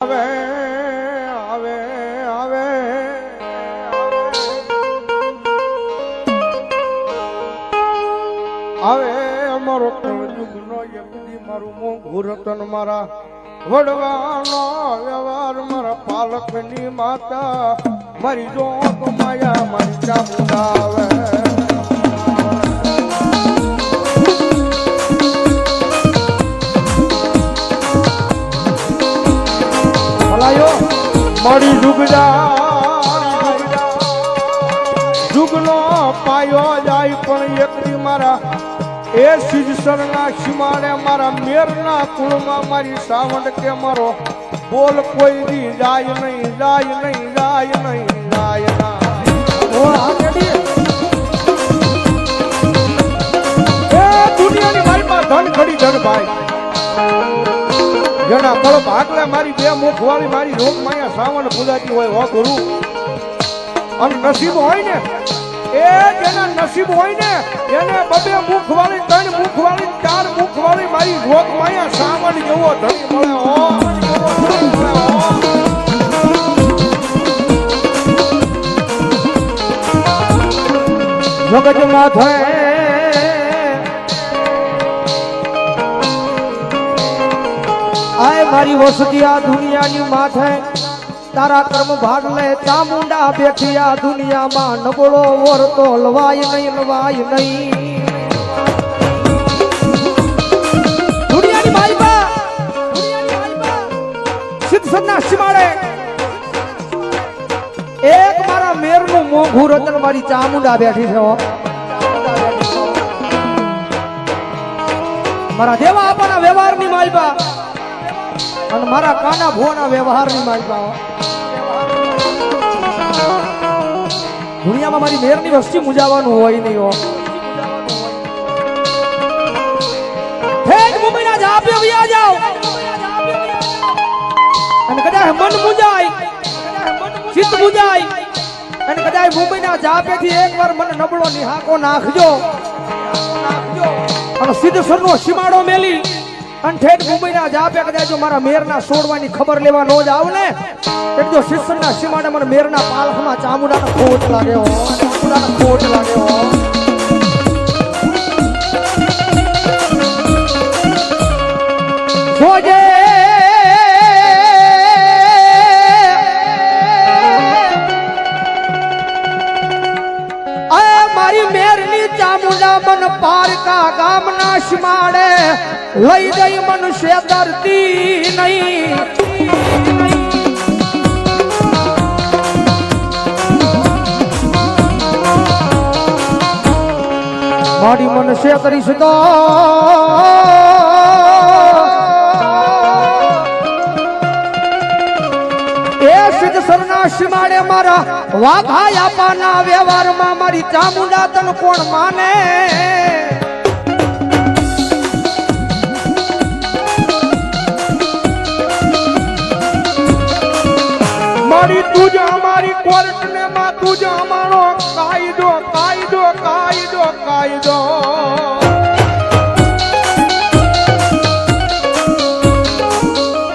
આવે આવે આવે આવે અમારો કળયુગનો યકદી મારું મોંઘું રતન મારા વડવાનો વ્યવહાર મારા પાલકની માતા મારી જોત માયા મારી ચામુંડા આવે મારી જુગનો પાયો જાય પણ એકદી મારા એ સિદ્ધસરના સીમાડે મારા મેરના કુળમાં મારી સાવંડ કે મારો બોલ કોઈ દી જાય નહીં જાય નહીં જાય નહીં જાય ના એ દુનિયાની મારી પાસે ધન ખડી ધન ભાઈ જેના કળ ભાગલે મારી બે મુખ વાળી મારી રોગ માયા સાવણ પૂજાતી હોય હો ગુરુ અને નસીબ હોય ને એ જેના નસીબ હોય ને એને બબે મુખ વાળી ત્રણ મુખ વાળી ચાર મુખ વાળી મારી રોગ માયા સાવણ જેવો ધણી મળે હો જગત માથે આય મારી વસતી આ દુનિયાની માથે તારા કર્મ ભાગ લે ચામુંડા બેઠી આ દુનિયામાં નબળો વરતો લવાય નહીં દુનિયાની માલપા સિદ્ધસરના સીમાડે એક મારા મેરનું મોંઘું રતન મારી ચામુંડા બેઠી છે મારા દેવા આપણા વ્યવહારની માલપા અને મારા કાના ભોના વ્યવહારની માલપા દુનિયામાં મારી મેરની વસ્તી મુજાવાનું હોય નહીં હો ઠેઠ મુંબઈના જાપે વ્યા જાઓ અને કદાચ મન મુજાય ચિત્ત મુજાય અને કદાચ મુંબઈના જાપેથી એકવાર મને નબળો નિહાકો નાખજો અને સિદ્ધસરનો સીમાડો મેલી અને ઠેઠ મુંબઈના જાપે કદાચ જો મારા મેરના સોડવાની ખબર લેવા નો જ આવ ને એટલે જો સિદ્ધસરના સીમાડે મને મેરના પાલખમાં ચામુંડાનો ખોટ લાગે હો ચામુંડાનો ખોટ લાગે હો જોજે મારી મેરની ચામુંડા મન પારકા ગામના સીમાડે લઈ જઈ મનુષ્ય ધરતી નહીં મારી મનુષ્ય કરીશ તો એ સિદ્ધસરના સીમાડે મારા વાઘા આપવાના વ્યવહારમાં મારી ચામુંડા તન કોણ માને મારી તુજ અમારી કોર્ટ ને માં તુજ અમારો કાયદો કાયદો કાયદો કાયદો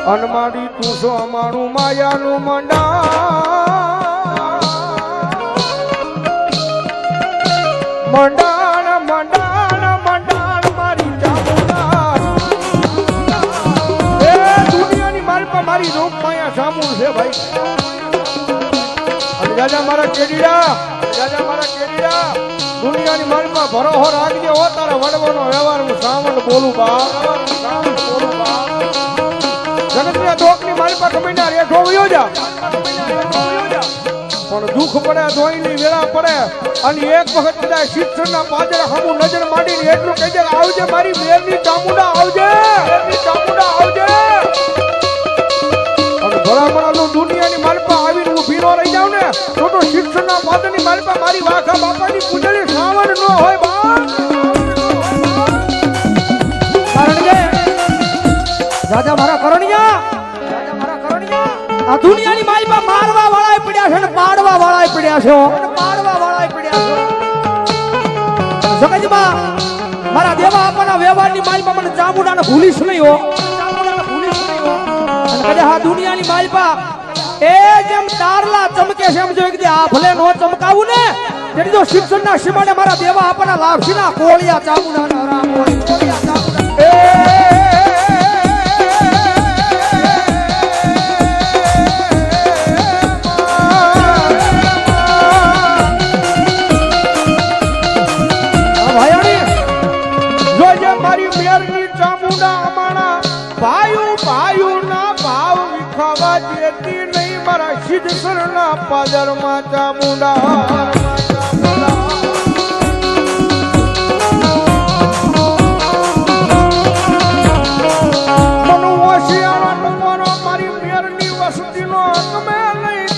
અનમાડી તું છો અમારું માયાનું મંડાણ મંડાણ મંડાણ મારી ચામુંડા એ દુનિયાની મારી પર મારી રૂપ માયા સામું છે ભાઈ રાજા મારા કેડીડા દુનિયાની મારી પર ભરોહો રાખજે હો તારા વડવાનો વ્યવહાર હું સાવણ બોલું બા જગતના દોકની મારી પર કમીના રેઠો વયો જા પણ દુઃખ પડે ધોઈની વેળા પડે અને એક વખત કદાચ શિક્ષણના પાદર હમું નજર માંડીને એટલું કહેજે આવજે મારી મેરની ચામુંડા આવજે મેરની ચામુંડા આવજે અને ભલામણાનું દુનિયાની મારી પર આવીને હું ભીનો રહી જાઉં ને તો શિક્ષણના પાદરની મારી પર મારી વાખા બાપાની પૂજલી શ્રાવણ ન હોય બા કારણ કે રાજા મારા કરણિયા આ દુનિયાની મારી પર મારવા વાળા પડ્યા છે ને પાડવા વાળા પડ્યા છે જગતમાં મારા દેવા આપવાના વ્યવહારની મારી પર મને ચામુંડાને ભૂલીશ નહીં હો કદે હા દુનિયાની માલપા એ જેમ તારલા ચમકે છે એમ જો કે આ ભલે નો ચમકાવું ને તેની જો શિક્ષણના સીમાડે મારા દેવા આપણા લાભસીના કોળિયા ચામુંડાના રામ હોય કોળિયા ચામુંડા મારી મેરની ચામુંડા અમાણા ભાયુ ના ભાવ વિખાવા દેતી નહીં મારા સિદ્ધસરના પાદરમાં ચામુંડા મનો હોશિયારો ટુંગવાનો મારી મેરની વસતીનો ગમે નહીં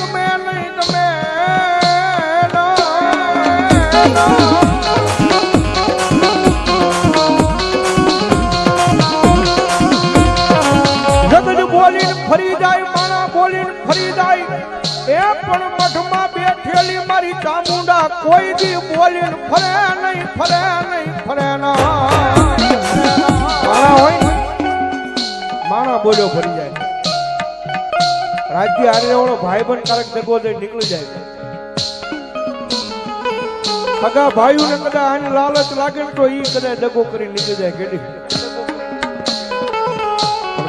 બોલીને ફરી જાય માણા બોલીને ફરી જાય એ પણ મઠમાં બેઠેલી મારી ચામુંડા કોઈ દી બોલીને ફરે નહીં માણા બોલ્યો ફરી જાય રાજ્ય હારે વાળો ભાઈ પણ કારક દગો દઈ નીકળી જાય સગા ભાઈઓ ને કદાચ આની લાલચ લાગે તો ઈ કદાચ દગો કરી નીકળી જાય કેડી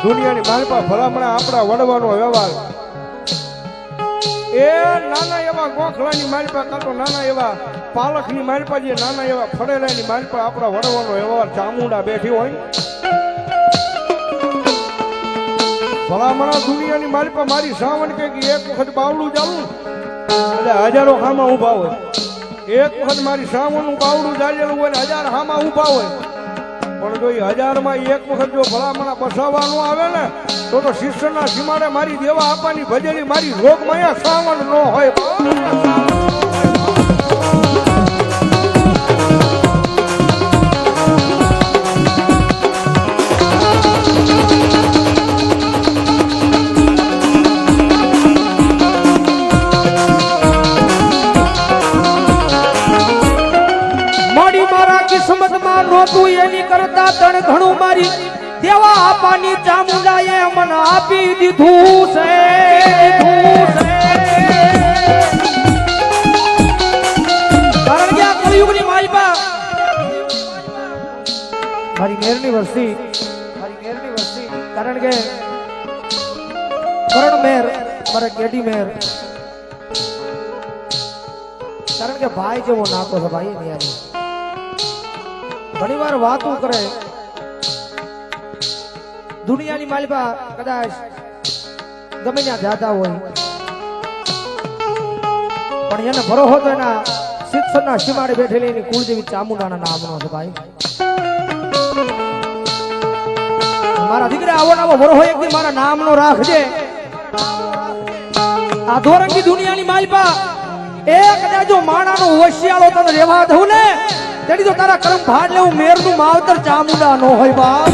દુનિયાની માલપા ભલામણા આપણા વડવાનો વ્યવહાર એ નાના એવા ગોખલાની માલપા કાતો નાના એવા પાલખની માલપા જે નાના એવા ફળેલાની માલપા આપણા વડવાનો વ્યવહાર ચામુંડા બેઠી હોય ભલામણા દુનિયાની માલપા મારી સાવણ કે એક વખત બાવડું ચાલું એટલે હજારો હામાં ઊભા હોય એક વખત મારી સાવણનું બાવડું ચાલેલું હોય ને 1000 હામાં ઊભા હોય પણ જો 1000 માં એક વખત જો ભલામણા બસાવવાનું આવે ને તો શિષ્યના સીમાડે મારી દેવા આપવાની ભજેલી મારી રોગમયા સાવણ ન હોય નોતું એની કરતા તણ ઘણું મારી દેવા આપવાની ચામુંડાએ મને આપી દીધું છે કારણ કે આ કળિયુગની માલપા મારી મેરની વસ્તી કારણ કે કરણ મેર મારા કેડી મેર કારણ કે ભાઈ જેવો નાતો છે ભાઈ નિયાની ઘણી વાર વાતો કરે દુનિયાની માલપા કદાચ ગમે ત્યાં જાતા હોય પણ એને ભરોસો તો એના શિક્ષણના સીમાડે બેઠેલી એની કુળદેવી ચામુંડાના નામનો છે ભાઈ મારા દીકરા આવો નાવો ભરોસો એક દી મારા નામનો રાખજે આ ધોરંગી દુનિયાની માલપા એ કદાચ જો માણાનો હોશિયાળો તને રહેવા દઉં ને તેડી તો તારા કર્મ ભાડ લેવું મેરનું માવતર ચામુંડા નો હોય બાપ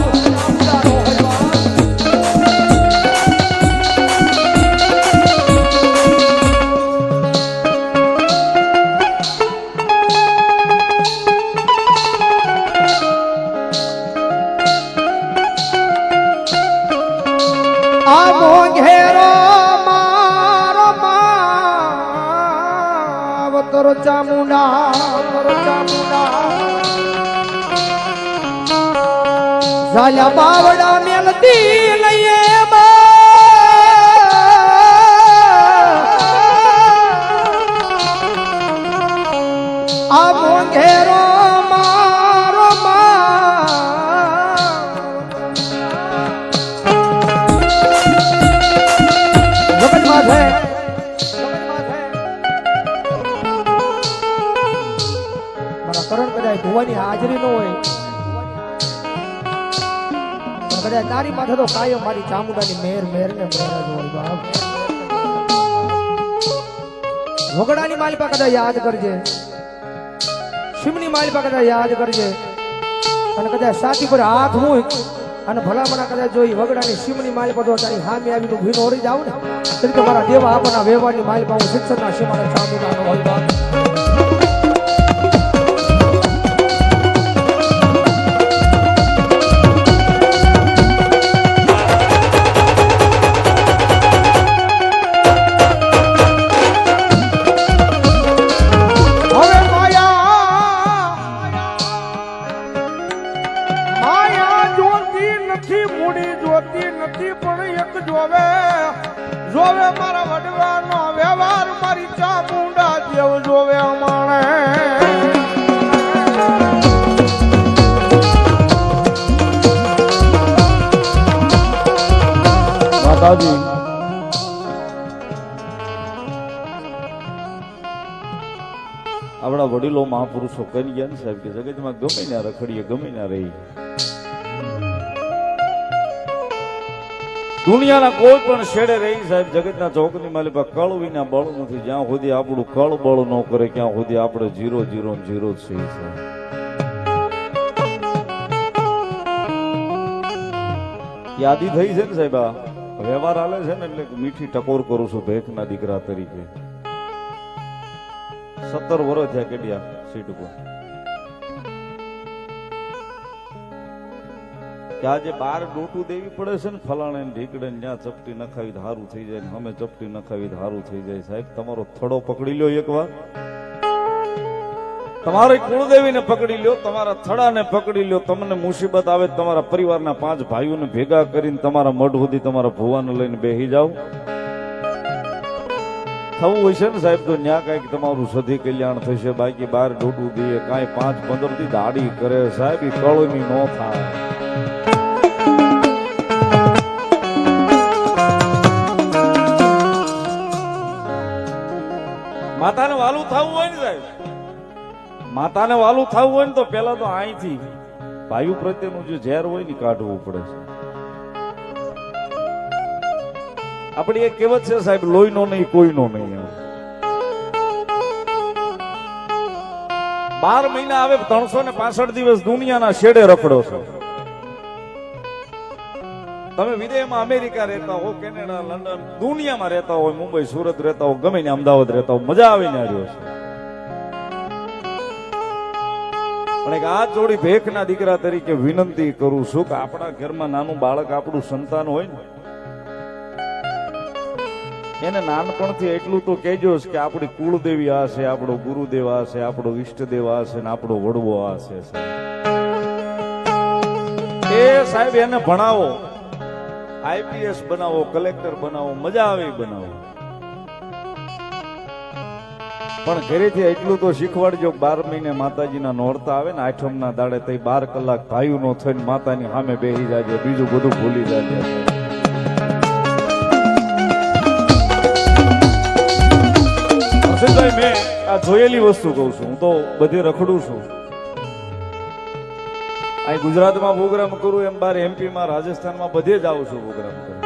આ મોંઘેરો મારો માવતર ચામુંડા ઝાલા બાવડા મેલતી લઈએ આ મોંઘેરો મારો જગતમાં છે મારા કરણ કદાચ ભુવાની હાજરી ન હોય કદાચ તારી માથે તો કાયમ મારી ચામુંડાની મેર ને મેર જ હોય બાપ વગડાની માલપા કદાચ યાદ કરજે શિમની માલપા કદાચ યાદ કરજે અને કદાચ સાથી પર હાથ મૂક અને ભલામણા કદાચ જોઈ વગડાની શિમની માલપા તો તારી હામે આવીને ભીનો ઓરી જાવ ને તો મારા દેવા આપણા વ્યવહારની માલપા હું શિક્ષણના સીમાડે ચામુંડાનો હોય બાપ જોવે મારા વડવાનો વ્યવહાર મારી ચામુંડા જેવ જોવે માણે માતાજી આપણા વડીલો મહાપુરુષો કરી ગયા ને સાહેબ કે જગતમાં ગમે ના રખડીએ ગમે ના રહી દુનિયાના કોઈ પણ છેડે રહી સાહેબ જગતના ચોકની માલિકા કળ વિના બળ નથી જ્યાં સુધી આપણું કળ બળ ન કરે ત્યાં સુધી આપણે 0 0 0 જ છીએ સાહેબ યાદી થઈ છે ને સાહેબ આ વ્યવહાર હાલે છે ને એટલે મીઠી ટકોર કરું છું ભેખના દીકરા તરીકે 17 વર્ષ થયા કેડિયા સીટ ઉપર કે આજે બાર ડોટું દેવી પડે છે ને ફલાણે ઢીકડે જ્યાં ચપટી નખાવી ધારું થઈ જાય ને અમે ચપટી નખાવી ધારું થઈ જાય સાહેબ તમારો થડો પકડી લ્યો એકવાર તમારી કુળદેવીને પકડી લ્યો તમારા થડાને પકડી લ્યો તમને મુસીબત આવે તમારા પરિવારના 5 ભાઈઓને ભેગા કરીને તમારા મઢ સુધી તમારા ભુવાને લઈને બેસી જાઓ થવું હોય છે ને સાહેબ તો ન્યા કઈક તમારું સધી કલ્યાણ થશે બાકી બાર ડોટું દે કાંઈ 5-15 થી દાડી કરે સાહેબ એ કળોની ન થાય માતાને વાલું થવું હોય ને સાહેબ માતાને વાલું થવું હોય ને તો પેલા તો અહીંથી ભાઈઓ પ્રત્યેનું જે ઝેર હોય ને કાઢવું પડે છે આપણી એક કહેવત છે સાહેબ લોહીનો નહીં કોઈનો નહીં 12 મહિના આવે 365 દિવસ દુનિયાના છેડે રખડો છો તમે વિદેશમાં અમેરિકા રહેતા હો કેનેડા લંડન દુનિયામાં રહેતા હોય મુંબઈ સુરત રહેતા હો ગમે ને અમદાવાદ રહેતા હો મજા આવે ને રહ્યો છે પણ એક આ જોડી ભેખના દીકરા તરીકે વિનંતી કરું છું કે આપણા ઘરમાં નાનું બાળક આપણું સંતાન હોય ને એને નાનપણથી એટલું તો કહેજો કે આપણી કુળદેવી આ છે આપણો ગુરુદેવ આ છે આપણો ઈષ્ટદેવ આ છે ને આપણો વડવો આ છે એ સાહેબ એને ભણાવો આઈપીએસ બનાવો કલેક્ટર બનાવો મજા આવે બનાવો પણ ઘરેથી એટલું તો શીખવાડજો 12 મહિને માતાજીના નોરતા આવે ને આઠમના દાડે તઈ 12 કલાક ભાઈઓ નો થઈને માતાની સામે બેસી જાજે બીજું બધું ભૂલી જાજે મેં આ જોયેલી વસ્તુ કહું છું હું તો બધી રખડું છું અહીં ગુજરાતમાં પ્રોગ્રામ કરું એમ બાર એમપીમાં રાજસ્થાનમાં બધે જ આવું છું પ્રોગ્રામ કરું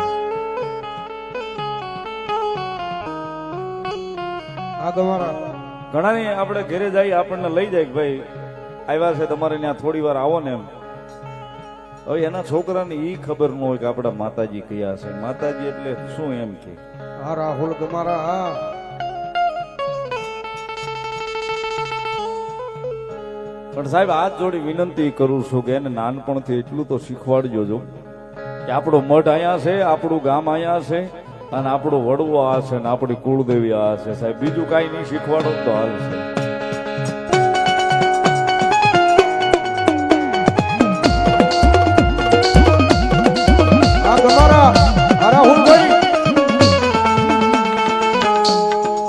આ તમારા ઘણાની આપણે ઘરે જઈએ આપણને લઈ જાય કે ભાઈ આવ્યા છે તમારે ત્યાં થોડી વાર આવો ને એમ હવે એના છોકરાને ઈ ખબર ન હોય કે આપણા માતાજી કયા છે માતાજી એટલે શું એમ કે હા રાહુલ તમારા હા પણ સાહેબ હાથ જોડી વિનંતી કરું છું કે એને નાનપણથી એટલું તો શીખવાડજો જો કે આપણો મઠ અહીંયા છે આપણું ગામ અહીંયા છે અને આપણો વડવો આ છે ને આપણી કુળદેવી આ છે સાહેબ બીજું કાંઈ નહીં શીખવાડો તો હાલ છે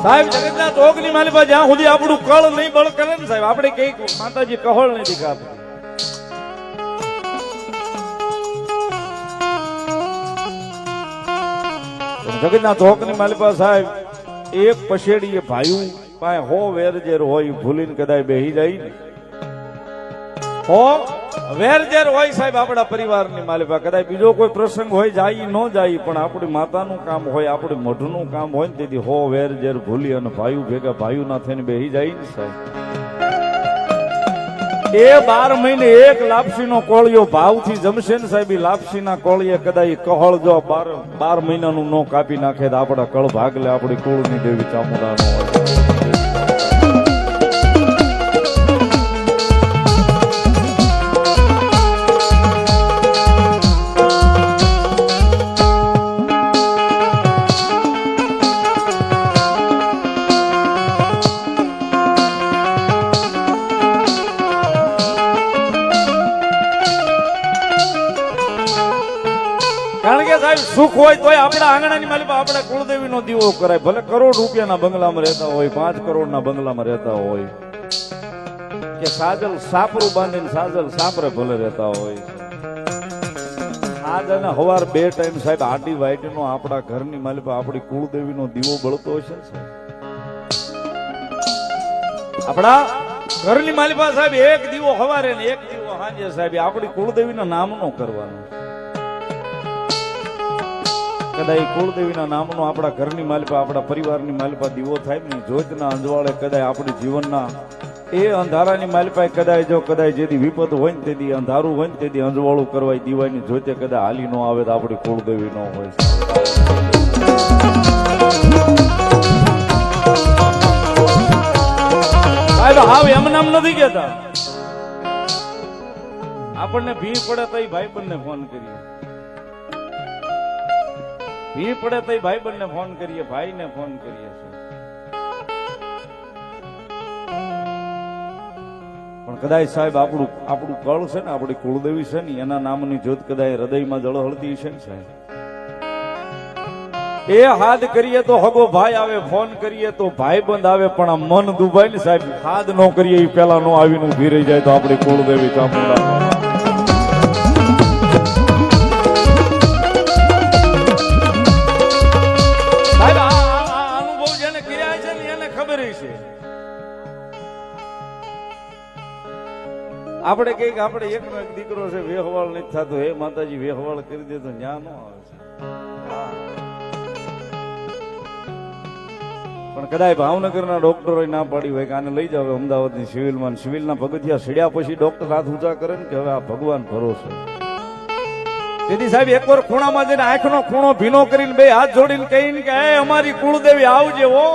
સાહેબ જગતના ચોકની માલિકા જ્યાં સુધી આપણું કળ નહીં બળ કરે ને સાહેબ આપણે કઈ માતાજી કહળ નથી કાપતી જગતના ચોકની માલિકા સાહેબ એક પછેડી ભાઈ પાસે હો વેરજેર હોય ભૂલીને કદાચ બેહી જાય ને હો વેરજેર હોય સાહેબ આપણા પરિવારની માલિકા કદાચ બીજો કોઈ પ્રસંગ હોય જાય ન જાય પણ આપણી માતાનું કામ હોય આપણી મઢનું કામ હોય ને તેથી હો વેરજેર ભૂલી અને ભાઈઓ ભેગા ભાઈઓ ના થઈને બેહી જાય ને સાહેબ એ 12 મહિને એક લાપસી નો કોળિયો ભાવથી જમશે ને સાહેબ લાપસી ના કોળીએ કદાચ કહળ જો 12 મહિનાનું નો કાપી નાખે તો આપણા કળ ભાગલે આપણી કુળની દેવી ચામુંડા નો હોય કારણ કે સાહેબ સુખ હોય હોય તોય આપણા આંગણાની માલિકા આપણે કુળદેવીનો દીવો કરાય. ભલે કરોડ રૂપિયાના બંગલામાં રહેતા હોય, 5 કરોડના બંગલામાં રહેતા હોય, કે સાજલ સાપરું બાંધીને સાજલ સાપરે ભલે રહેતા હોય, આજ અને હવાર 2 ટાઈમ સાહેબ આડી વાઈટનો આપણા ઘરની માલિકા આપણી કુળદેવીનો દીવો બળતો હશે ને સાહેબ. આપણા ઘરની માલિકા સાહેબ એક દીવો હવારે ને એક દીવો સાંજે સાહેબ આપણી કુળદેવીના નામનો કરવાનો. કદાચ કુળદેવીના નામનો આપણા ઘરની માલિકા આપણા પરિવારની માલિકા દીવો થાય ને જ્યોતના અંજવાળે કદાચ આપણી જીવનના એ અંધારાની માલિકા કદાચ જો કદાચ જેથી વિપત હોય ને તેથી અંધારું હોય ને તેથી અંજવાળું કરવા દીવાની જ્યોતે કદાચ હાલી ન આવે તો આપણી કુળદેવી ન હોય. હાવ એમ નામ નથી કેતા. આપણને ભી પડે તો ભાઈબંધને ફોન કરીએ, ભી પડે તો ભાઈબંધને ફોન કરીએ, ભાઈને ફોન કરીએ. પણ કદાચ સાહેબ આપણું કળ છે ને, આપણી કુળદેવી છે ને, એના નામની જ્યોત કદાચ હૃદયમાં જળહળતી છે ને સાહેબ. એ હાથ કરીએ તો હગો ભાઈ આવે, ફોન કરીએ તો ભાઈબંધ આવે, પણ આ મન દુભાઈ ને સાહેબ હાથ ન કરીએ એ પેલા નો આવીને ઉભી રહી જાય તો આપણી કુળદેવી ચામુંડા. સાહેબ આ અનુભવ જેને કર્યા છે ને એને ખબર છે. આપણે કઈક આપણે એકનો એક દીકરો છે વેહવાળ નથી થતો, હે માતાજી વેહવાળ કરી દે તો ન્યા ન આવે છે. પણ કદાચ ભાવનગરના ડોક્ટરોએ ના પાડી હોય કે આને લઈ જાવ અમદાવાદની સિવિલમાં, સિવિલના પગથિયા સીડ્યા પછી ડોક્ટર હાથ ઊંચા કરે ને કે હવે આ ભગવાન ભરોસે. તેથી સાહેબ એકવાર ખૂણામાં જઈને આંખનો ખૂણો ભીનો કરીને 2 હાથ જોડીને કહીને કે હે અમારી કુળદેવી આવજે હો.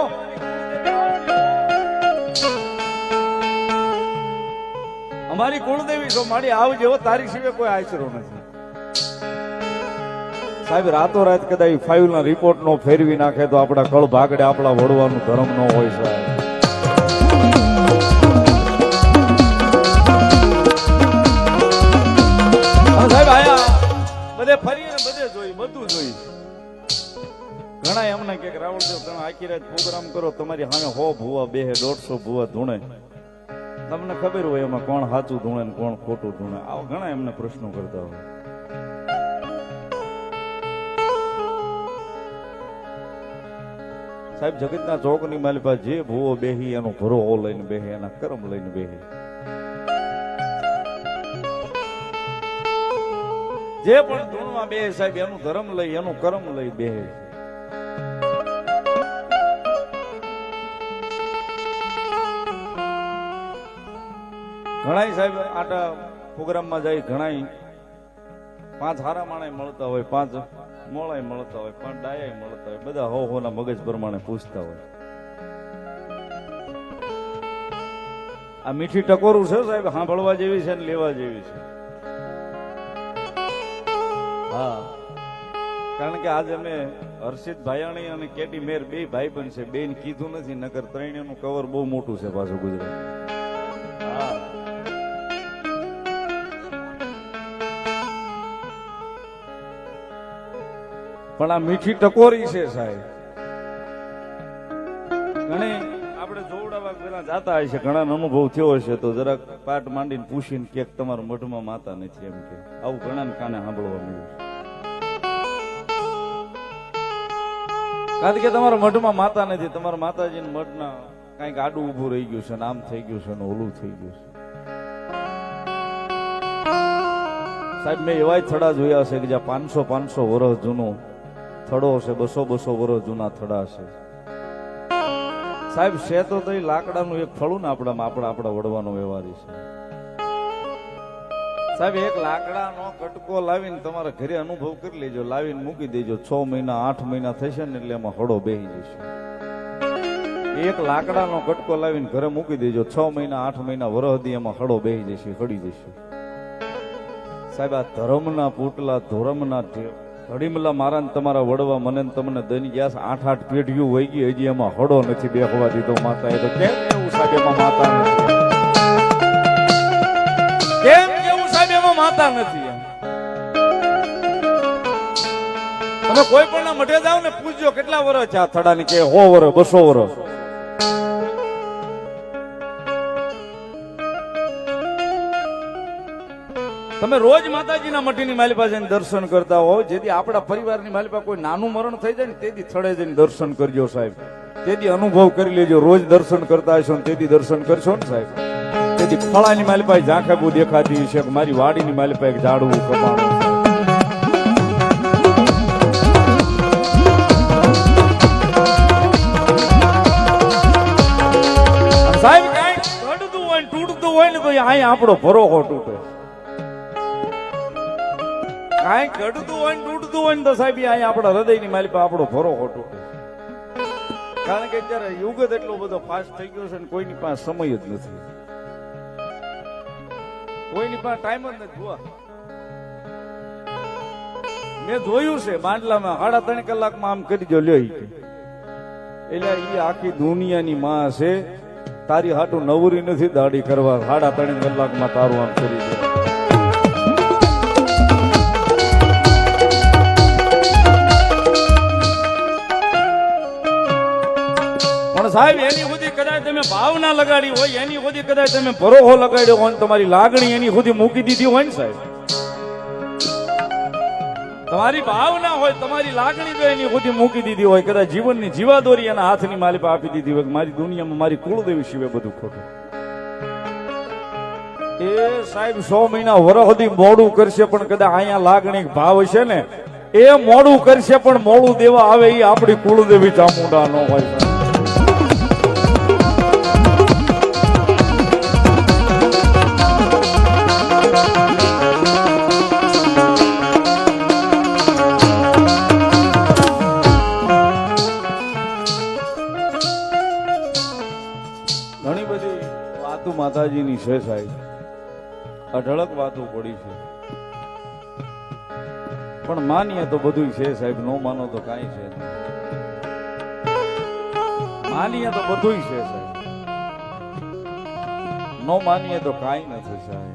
અમારી કુળદેવી છો મારી આવજે હો, તારી સિવાય કોઈ આશરો નથી. સાહેબ રાતો રાત કદાચ 5 ના રિપોર્ટ નો ફેરવી નાખે તો આપણા કળ ભાગડે આપણા વડવાનું ધર્મ નો હોય સાહેબ. સાહેબ આયા બધે ફરીને બધે જોઈ, બધું જોઈ. ઘણા એમને કે રાવળદેવ તમે આખી રાત પ્રોગ્રામ કરો, તમારી સામે 100 ભૂવા બેહે, 150 ભૂવા ધૂણે, તમને ખબર હોય એમાં કોણ સાચું ધૂણે ને કોણ ખોટું ધૂણે. આવા ઘણા એમને પ્રશ્નો કરતા હોય. સાહેબ જગતના ચોકની માલિકા જે ભૂવો બેહી એનો ભરો લઈને બેહે, એના કર્મ લઈને બેહે. જે પણ ધૂણમાં બેહે સાહેબ એનું ધર્મ લઈ, એનું કર્મ લઈ બેહે. ઘણા સાહેબ આટા પ્રોગ્રામમાં જાય, ઘણા 5 હારા માણા મળતા હોય, 5 મોળાય મળતા હોય, 5 ડાયા મળતા હોય, બધા હો ના મગજ પ્રમાણે પૂછતા હોય. આ મીઠી ટકોરું છે સાહેબ, સાંભળવા જેવી છે ને લેવા જેવી છે. હા, કારણ કે આજે અમે હર્ષિત ભાયાણી અને કેટી મેર 2 ભાઈબંધ છે, 2 ને કીધું નથી, નકર 3 નું કવર બહુ મોટું છે પાછું ગુજરાત. હા, પણ આ મીઠી ટકોરી છે સાહેબ. ઘણી આપણે જોવડાવા પેલા જાતા હશે, ઘણા અનુભવ થયો હશે તો જરાક પાટ માંડીને પૂછીને કે તમારા મઠમાં માતા નથી, એમ કે આવું ઘણા કાને સાંભળવા મળ્યું. કારણ કે તમારા મઠમાં માતા નથી, તમારા માતાજીના મઠના કઈક આડું ઉભું રહી ગયું છે, આમ થઈ ગયું છે, ઓલું થઈ ગયું છે. સાહેબ મેં એવા થડા જોયા છે કે જ્યાં 500 વર્ષ જૂનું થડો હશે, 200 વર્ષ જૂના થડા હશે સાહેબ. છે તો એ લાકડાનું એક ફળું ને આપણા વડવાનો વ્યવહારી છે સાહેબ. એક લાકડાનો કટકો લાવીને તમારા ઘરે અનુભવ કરી લેજો, લાવીને મૂકી દેજો, 6 મહિના 8 મહિના થશે ને એટલે એમાં હળો બેહી જશે. એક લાકડાનો કટકો લાવીને ઘરે મૂકી દેજો, 6 મહિના 8 મહિના વરહદી એમાં હળો બેહી જશે, હળી જશે સાહેબ. આ ધર્મના પૂટલા, ધર્મના હડીમલા મારા ને તમારા વડવા મને તમને દઈ ગયા 8 પેઢીઓ વહી ગઈ, હજી એમાં હળો નથી બેહવા દીધો માતા. એ તો કેમ એવું સાહેબ એમાં માતા નથી? કેમ એવું સાહેબ એમાં માતા નથી? તમે કોઈ પણ ના મઢે જાઓ ને પૂછજો કેટલા વર્ષ છે આ થડાની, કે 100 વર્ષ 200 વર્ષ. તમે રોજ માતાજીના મઢીની માલિપા જઈને દર્શન કરતા હો, જેથી આપણા પરિવારની માલિપા કોઈ નાનું મરણ થઈ જાય ને તેથી થડે જઈને દર્શન કરજો સાહેબ. તેથી અનુભવ કરી લેજો, રોજ દર્શન કરતા હશો ને તેથી દર્શન કરશો ને સાહેબ. તેથી ફળાની માલિપા ઝાંખે બહુ દેખાતી છે, મારી વાડીની માલિપા એક ઝાડવું કપાણું. સાહેબ કાંઈ ઘડતું હોય ને તૂટતું હોય ને તો અહીંયા આપણો ભરોસો તૂટે. કાંઈ ઘડતું હોય ને તૂટતું હોય ને તો સાહેબ અહીંયા આપણા હૃદયની માલિપા આપણો ભરોસો તૂટે. કારણ કે અત્યારે યુગ જ એટલો બધો ફાસ્ટ થઈ ગયો છે ને કોઈની પાસે સમય જ નથી, કોઈની પાસે ટાઈમ જ નથી. જોવા મેં જોયું છે માંડલામાં 3.5 કલાકમાં આમ કરી જો લ્યો, એટલે એ આખી દુનિયાની માં છે. તારી હાટું નવરી નથી દાઢી કરવા, 3.5 કલાકમાં તારું આમ કરી દે. પણ સાહેબ એની સુધી કદાચ તમે ભાવના લગાડી હોય, એની સુધી કદાચ તમે ભરોસો લગાડ્યો હોય, તમારી લાગણી એની સુધી મૂકી દીધી હોય ને સાહેબ, તમારી ભાવના હોય, તમારી લાગણી જો એની સુધી મૂકી દીધી હોય, કદાચ જીવનની જીવાદોરી એના હાથની માલિપા આપી દીધી હોય, મારી દુનિયામાં મારી કુળદેવી સિવાય બધું ખોટું. એ સાહેબ 100 મહિના વરસ સુધી મોડું કરશે, પણ કદાચ અહીંયા લાગણી ભાવ હશે ને એ મોડું કરશે, પણ મોડું દેવા આવે એ આપણી કુળદેવી ચામુંડા ન હોય. ઘણી બધી વાતો માતાજીની છે સાહેબ, અઢળક વાતો પડી છે, પણ માનીએ તો બધું છે સાહેબ, નો માનો તો કાંઈ છે નહીં. માનીએ તો બધું છે સાહેબ, નો માનીએ તો કાંઈ નથી સાહેબ.